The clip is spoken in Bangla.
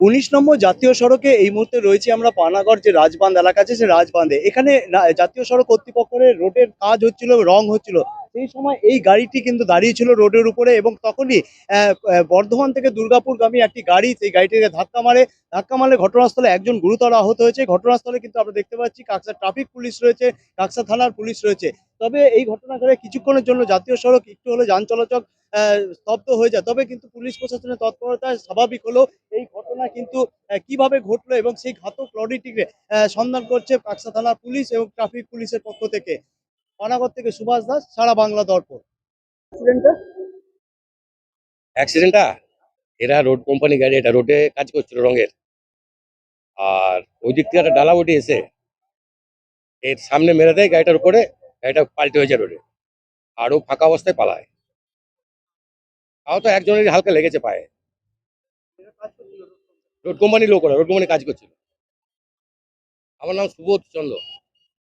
১৯ নম্বর জাতীয় সড়কে এই মুহূর্তে রয়েছি আমরা পানাগড় যে রাজবাঁধ এলাকা আছে সে রাজবাঁধে। এখানে জাতীয় সড়ক কর্তৃপক্ষের রোডের কাজ হচ্ছিল, রং হচ্ছিল। সেই সময় এই গাড়িটি কিন্তু দাঁড়িয়ে ছিল রোডের উপরে এবং তখনই বর্ধমান থেকে দুর্গাপুরগামী একটি গাড়ি সেই গাড়িটিকে ধাক্কা মারে। ধাক্কা মারলে ঘটনাস্থলে একজন গুরুতর আহত হয়েছে। ঘটনাস্থলে কিন্তু আমরা দেখতে পাচ্ছি কাকসার ট্রাফিক পুলিশ রয়েছে, কাকসা থানার পুলিশ রয়েছে। তবে এই ঘটনা ঘটে কিছুক্ষণের জন্য জাতীয় সড়ক একটু হলেও যান চলাচল স্তব্ধ হয়ে যায়। তবে কিন্তু পুলিশ প্রশাসনের তৎপরতায় স্বাভাবিক হলো। এই ঘটনা কিন্তু কিভাবে ঘটলো এবং সেই ঘাতক লরিটিকে সন্ধান করছে কাকসা থানার পুলিশ এবং ট্রাফিক পুলিশের পক্ষ থেকে। পানাগড় থেকে সুভাষ দাস, সারা বাংলা দর্পণ। অ্যাক্সিডেন্টটা অ্যাক্সিডেন্টটা এরা রোড কোম্পানি গাড়ি, এটা রোডে কাজ করছিল রঙের। আর ওই দিক থেকে একটা ডালা উঠে এসে এর সামনে মেরে দেয় গাড়িটার উপরে। গাড়িটা পাল্টে হয়ে যায় রোডে, আর ও ফাঁকা অবস্থায় পালায়। তাও তো একজনের হালকা লেগেছে পায়ে। রোড কোম্পানি লোক, ওরা রোড কোম্পানি কাজ করছিল। আমার নাম সুবোধ চন্দ্র।